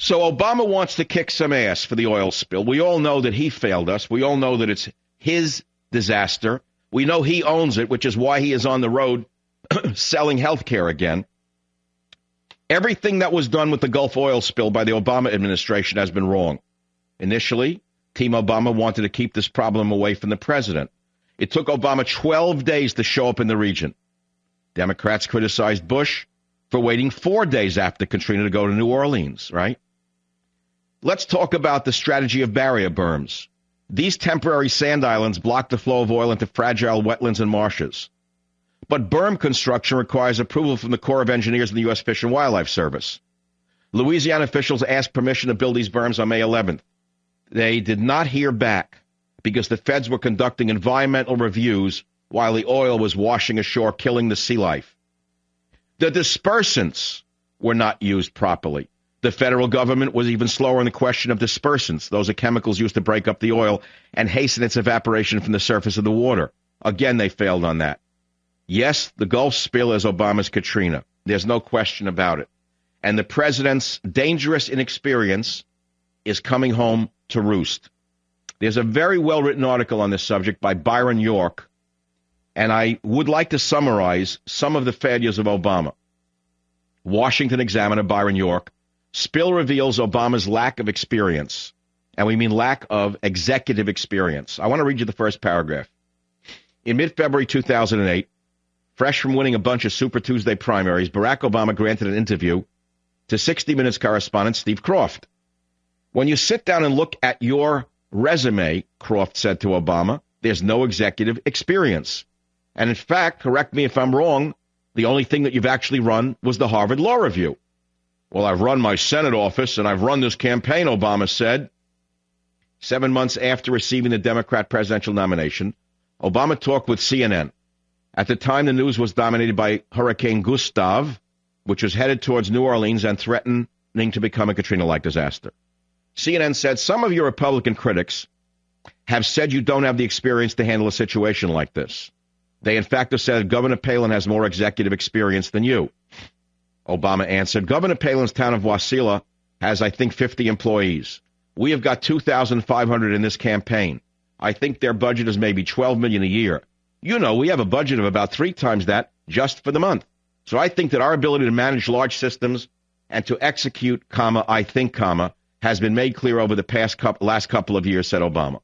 So Obama wants to kick some ass for the oil spill. We all know that he failed us. We all know that it's his disaster. We know he owns it, which is why he is on the road selling health care again. Everything that was done with the Gulf oil spill by the Obama administration has been wrong. Initially, Team Obama wanted to keep this problem away from the president. It took Obama 12 days to show up in the region. Democrats criticized Bush for waiting 4 days after Katrina to go to New Orleans, right? Let's talk about the strategy of barrier berms. These temporary sand islands block the flow of oil into fragile wetlands and marshes. But berm construction requires approval from the Corps of Engineers and the U.S. Fish and Wildlife Service. Louisiana officials asked permission to build these berms on May 11th. They did not hear back because the feds were conducting environmental reviews while the oil was washing ashore, killing the sea life. The dispersants were not used properly. The federal government was even slower in the question of dispersants. Those are chemicals used to break up the oil and hasten its evaporation from the surface of the water. Again, they failed on that. Yes, the Gulf spill is Obama's Katrina. There's no question about it. And the president's dangerous inexperience is coming home to roost. There's a very well-written article on this subject by Byron York, and I would like to summarize some of the failures of Obama. Washington Examiner, Byron York, spill reveals Obama's lack of experience, and we mean lack of executive experience. I want to read you the first paragraph. In mid-February 2008, fresh from winning a bunch of Super Tuesday primaries, Barack Obama granted an interview to 60 Minutes correspondent Steve Croft. When you sit down and look at your resume, Croft said to Obama, there's no executive experience. And in fact, correct me if I'm wrong, the only thing that you've actually run was the Harvard Law Review. Well, I've run my Senate office and I've run this campaign, Obama said. 7 months after receiving the Democrat presidential nomination, Obama talked with CNN. At the time, the news was dominated by Hurricane Gustav, which was headed towards New Orleans and threatening to become a Katrina-like disaster. CNN said, some of your Republican critics have said you don't have the experience to handle a situation like this. They, in fact, have said Governor Palin has more executive experience than you. Obama answered, Governor Palin's town of Wasilla has, I think, 50 employees. We have got 2,500 in this campaign. I think their budget is maybe $12 million a year. You know, we have a budget of about 3 times that just for the month. So I think that our ability to manage large systems and to execute, I think, has been made clear over the last couple of years, said Obama.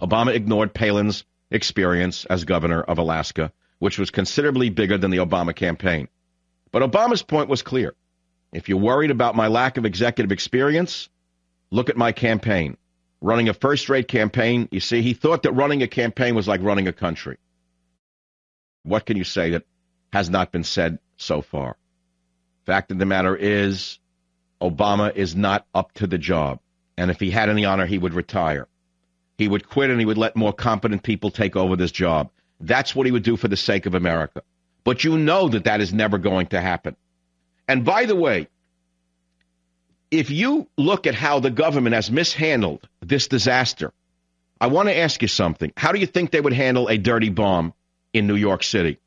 Obama ignored Palin's experience as governor of Alaska, which was considerably bigger than the Obama campaign. But Obama's point was clear. If you're worried about my lack of executive experience, look at my campaign. Running a first-rate campaign, you see, he thought that running a campaign was like running a country. What can you say that has not been said so far? Fact of the matter is, Obama is not up to the job. And if he had any honor, he would retire. He would quit and he would let more competent people take over this job. That's what he would do for the sake of America. But you know that that is never going to happen. And by the way, if you look at how the government has mishandled this disaster, I want to ask you something. How do you think they would handle a dirty bomb in New York City?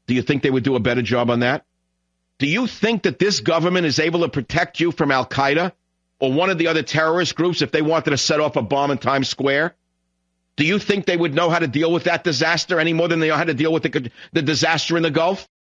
Do you think they would do a better job on that? Do you think that this government is able to protect you from Al-Qaeda or one of the other terrorist groups if they wanted to set off a bomb in Times Square? Do you think they would know how to deal with that disaster any more than they know how to deal with the disaster in the Gulf?